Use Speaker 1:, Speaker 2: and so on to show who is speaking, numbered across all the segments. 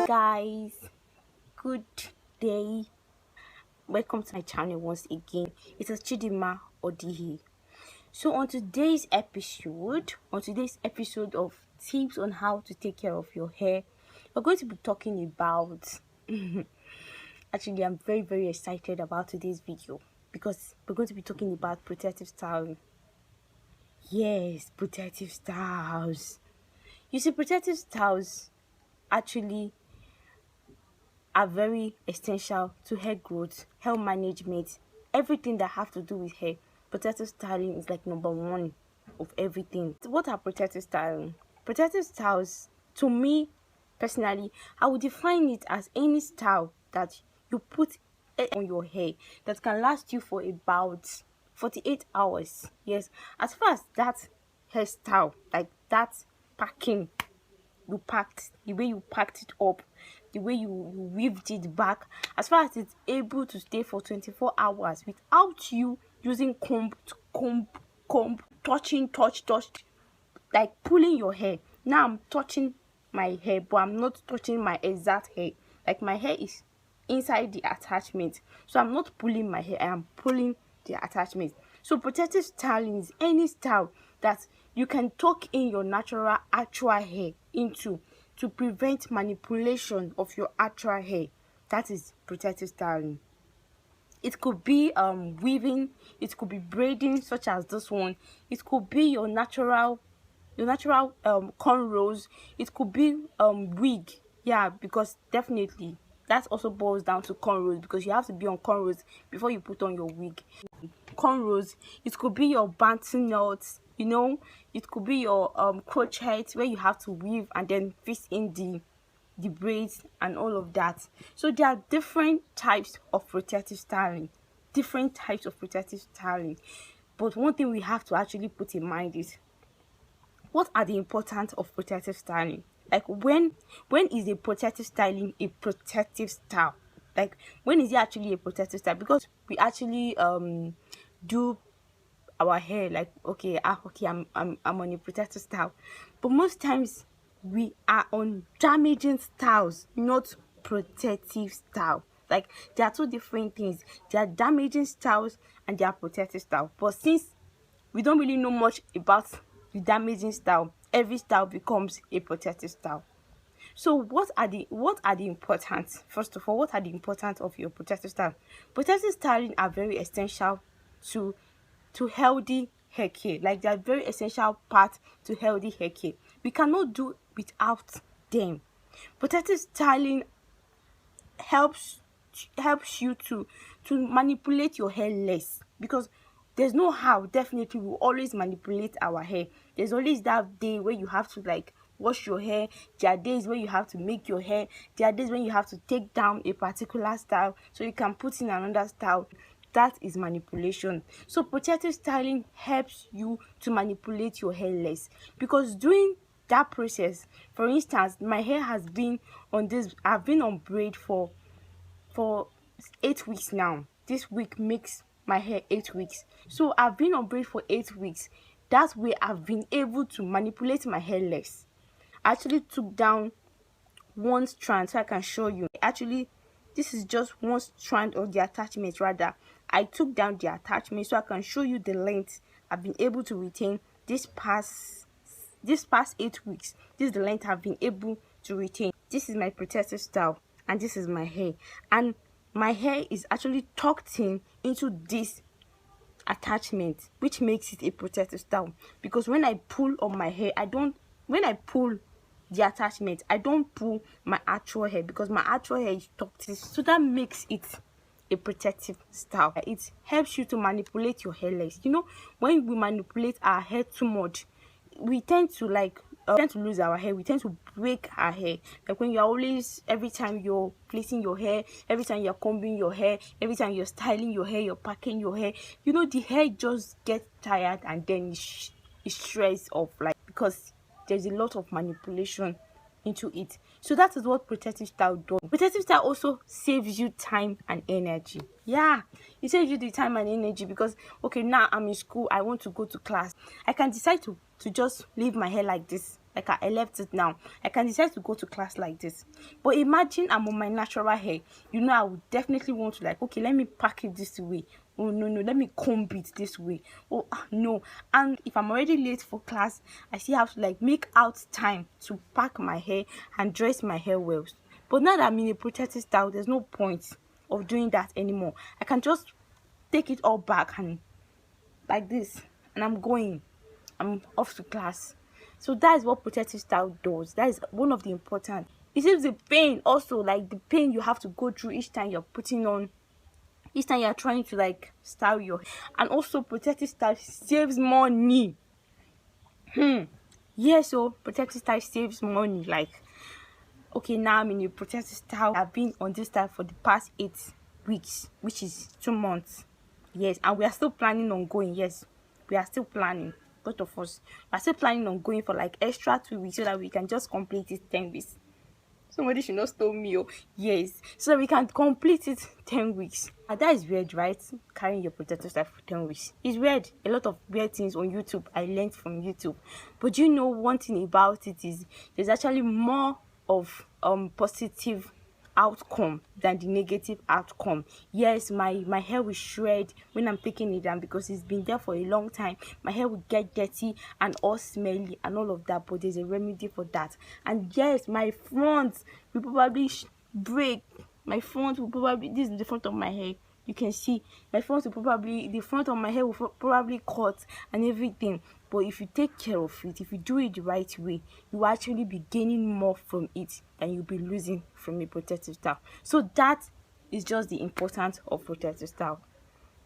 Speaker 1: Guys, good day. Welcome to my channel once again. It is Chidima Odihi. So on today's episode of tips on how to take care of your hair, we're going to be talking about actually I'm very excited about today's video because we're going to be talking about protective styling. Yes, protective styles. You see, protective styles actually are very essential to hair growth, hair management, everything that have to do with hair. Protective styling is like number one of everything. So what are protective styling? Protective styles, to me personally, I would define it as any style that you put on your hair that can last you for about 48 hours. Yes, as far as that hairstyle, like that packing you packed, the way you packed it up, the way you weaved it back, as far as it's able to stay for 24 hours without you using comb, touch, like pulling your hair. Now I'm touching my hair, but I'm not touching my exact hair. Like my hair is inside the attachment, so I'm not pulling my hair, I am pulling the attachment. So protective styling is any style that you can tuck in your natural actual hair into to prevent manipulation of your actual hair. That is protective styling. It could be weaving, it could be braiding, such as this one. It could be your natural cornrows. It could be wig. Yeah, because definitely that also boils down to cornrows, because you have to be on cornrows before you put on your wig. Cornrows, it could be your Bantu knots, it could be your crochet where you have to weave and then fix in the braids and all of that. So there are different types of protective styling, but one thing we have to actually put in mind is, what are the importance of protective styling? Like when is a protective styling a protective style? Like when is it actually a protective style? Because we actually do our hair like, okay, I'm on a protective style, but most times we are on damaging styles, not protective style. Like there are two different things. There are damaging styles and there are protective style. But since we don't really know much about the damaging style, every style becomes a protective style. So what are the importance? First of all, what are the importance of your protective style? Protective styling are very essential to healthy hair care. Like they are very essential part to healthy hair care. We cannot do without them. Protective styling helps you to manipulate your hair less, because there's no how. Definitely we'll always manipulate our hair. There's always that day where you have to like wash your hair. There are days where you have to make your hair. There are days when you have to take down a particular style so you can put in another style. That is manipulation. So protective styling helps you to manipulate your hair less, because during that process, for instance, my hair has been on this, I've been on braid for 8 weeks now. This week makes my hair 8 weeks. So I've been on braid for 8 weeks. That way I've been able to manipulate my hair less. I actually took down one strand so I can show you. Actually, this is just one strand of the attachment. Rather, I took down the attachment so I can show you the length I've been able to retain this past 8 weeks. This is the length I've been able to retain. This is my protective style and this is my hair, and my hair is actually tucked into this attachment, which makes it a protective style. Because when I pull on my hair, when I pull the attachment, I don't pull my actual hair, because my actual hair is tucked in. So that makes it a protective style. It helps you to manipulate your hair less. When we manipulate our hair too much, we tend to lose our hair. We tend to break our hair. Like when you're always, every time you're placing your hair, every time you're combing your hair, every time you're styling your hair, you're packing your hair, the hair just gets tired and then it's stressed off, like, because there's a lot of manipulation into it. So that is what protective style does. Protective style also saves you time and energy. Yeah, it saves you the time and energy, because okay, now I'm in school, I want to go to class, I can decide to just leave my hair like this, like I left it now. I can decide to go to class like this. But imagine I'm on my natural hair. You know, I would definitely want to like, okay, let me pack it this way. Oh no, no, let me comb it this way. Oh no. And if I'm already late for class, I still have to like make out time to pack my hair and dress my hair well. But now that I'm in a protective style, there's no point of doing that anymore. I can just take it all back and like this, and I'm off to class. So that is what protective style does. That is one of the important. It saves the pain also, like the pain you have to go through each time you're putting on, each time you're trying to like style your hair. And also protective style saves money. Yeah, so protective style saves money. Like, okay, now I'm in a protective style. I've been on this style for the past 8 weeks, which is 2 months. Yes, and we are still planning on going. Yes, we are still planning. Both of us are still planning on going for like extra 2 weeks so that we can just complete it 10 weeks. Somebody should not stole me. Oh, yes, so that we can complete it 10 weeks. And that is weird, right? Carrying your protective style for 10 weeks. It's weird. A lot of weird things on YouTube I learned from YouTube. But you know, one thing about it is there's actually more of positive outcome than the negative outcome. Yes, my hair will shred when I'm taking it down because it's been there for a long time. My hair will get dirty and all smelly and all of that, but there's a remedy for that. And yes, my front will probably break. My front will probably, this is the front of my hair, you can see my front will probably, the front of my hair will probably cut and everything. But if you take care of it, if you do it the right way, you will actually be gaining more from it than you'll be losing from a protective style. So that is just the importance of protective style.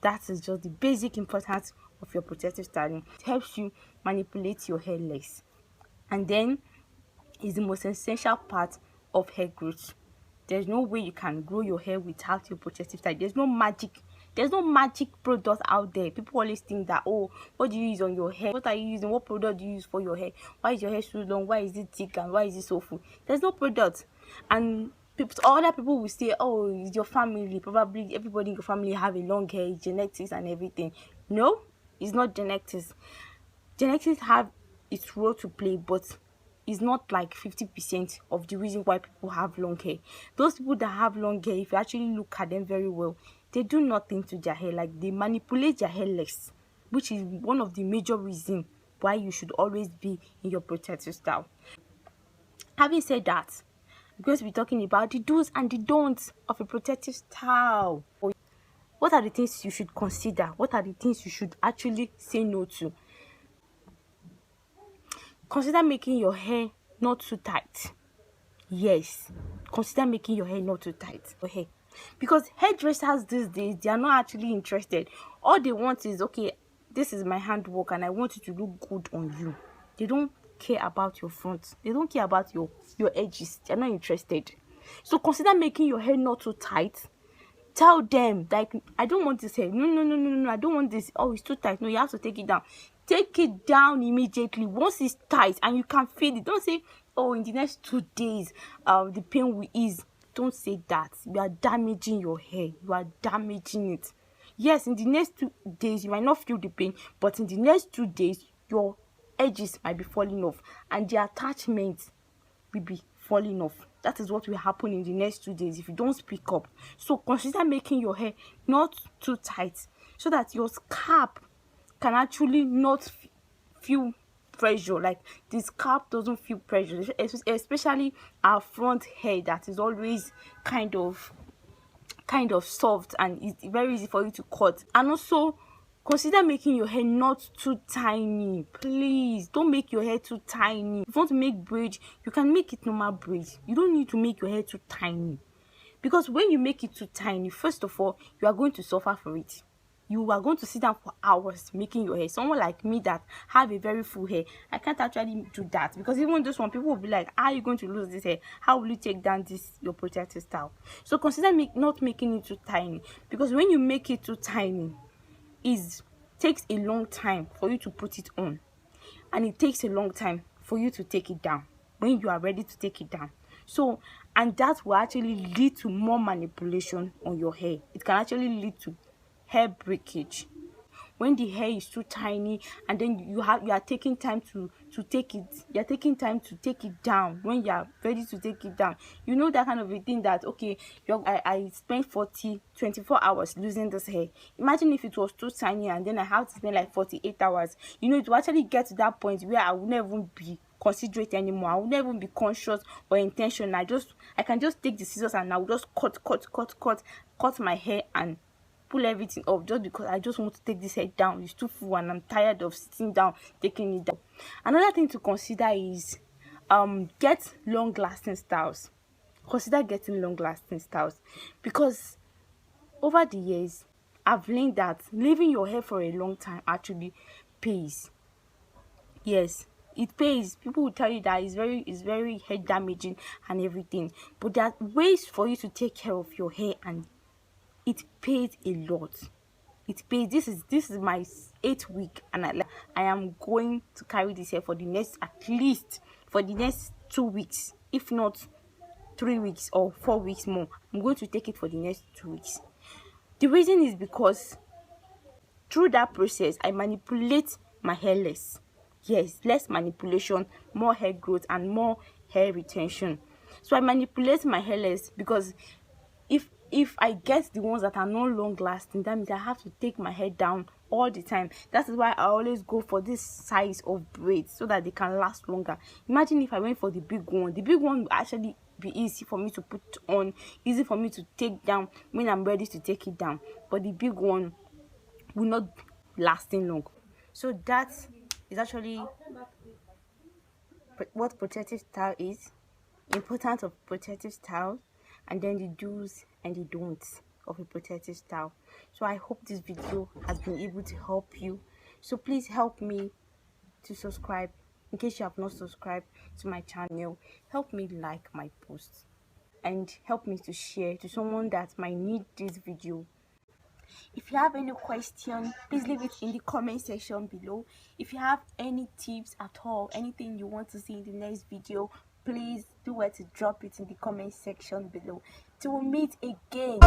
Speaker 1: That is just the basic importance of your protective styling. It helps you manipulate your hair less, and then is the most essential part of hair growth. There's no way you can grow your hair without your protective style. There's no magic product out there. People always think that, oh, what do you use on your hair? What are you using? What product do you use for your hair? Why is your hair so long? Why is it thick? And why is it so full? There's no product. And other people will say, oh, it's your family. Probably everybody in your family have a long hair, genetics and everything. No, it's not genetics. Genetics have its role to play, but it's not like 50% of the reason why people have long hair. Those people that have long hair, if you actually look at them very well, they do nothing to their hair. Like, they manipulate their hair less, which is one of the major reasons why you should always be in your protective style. Having said that, we're going to be talking about the do's and the don'ts of a protective style. What are the things you should consider? What are the things you should actually say no to? Consider making your hair not too tight. Yes, consider making your hair not too tight. Okay, because hairdressers these days, they are not actually interested. All they want is, okay, this is my handwork and I want it to look good on you. They don't care about your front. They don't care about your edges. They're not interested. So consider making your hair not too tight. Tell them, like, I don't want this hair. No, I don't want this. Oh, it's too tight. No, you have to take it down. Take it down immediately once it's tight and you can feel it. Don't say, oh, in the next 2 days the pain will ease. Don't say that. You are damaging your hair. You are damaging it. Yes, in the next 2 days you might not feel the pain, but in the next 2 days your edges might be falling off and the attachment will be falling off. That is what will happen in the next 2 days if you don't speak up. So consider making your hair not too tight so that your scalp can actually not feel pressure. Like, the scalp doesn't feel pressure, especially our front hair that is always kind of soft and it's very easy for you to cut. And also consider making your hair not too tiny. Please don't make your hair too tiny. If you want to make braids, you can make it normal braids. You don't need to make your hair too tiny, because when you make it too tiny, first of all, you are going to suffer for it. You are going to sit down for hours making your hair. Someone like me that have a very full hair, I can't actually do that, because even those one, people will be like, how are you going to lose this hair? How will you take down this your protective style? So consider not making it too tiny, because when you make it too tiny, it takes a long time for you to put it on, and it takes a long time for you to take it down when you are ready to take it down. So, and that will actually lead to more manipulation on your hair. It can actually lead to hair breakage. when the hair is too tiny, and then you are taking time to take it, you're taking time to take it down. When you are ready to take it down, you know, that kind of a thing, that okay, I spent 24 hours losing this hair. Imagine if it was too tiny and then I have to spend like 48 hours. You know, it will actually get to that point where I will never even be considerate anymore. I will never even be conscious or intentional. I can just take the scissors and I will just cut my hair and pull everything up, just because I just want to take this hair down. It's too full and I'm tired of sitting down taking it down. Another thing to consider is get long lasting styles. Consider getting long lasting styles, because over the years I've learned that leaving your hair for a long time actually pays. Yes, it pays. People will tell you that it's very hair damaging and everything, but there are ways for you to take care of your hair, and it pays a lot. It pays. This is my 8th week, and I am going to carry this hair for the next, at least for the next 2 weeks, if not 3 weeks or 4 weeks more. I'm going to take it for the next 2 weeks. The reason is because through that process I manipulate my hair less. Yes, less manipulation, more hair growth and more hair retention. So I manipulate my hair less, because if I get the ones that are no long lasting, that means I have to take my hair down all the time. That is why I always go for this size of braids, so that they can last longer. Imagine if I went for the big one. The big one will actually be easy for me to put on, easy for me to take down when I'm ready to take it down, but the big one will not lasting long. So that is actually what protective style is, importance of protective style, and then the do's and the don'ts of a protective style. So I hope this video has been able to help you. So please help me to subscribe. In case you have not subscribed to my channel, help me like my posts and help me to share to someone that might need this video. If you have any question, please leave it in the comment section below. If you have any tips at all, anything you want to see in the next video, please do it to drop it in the comment section below. Till we meet again.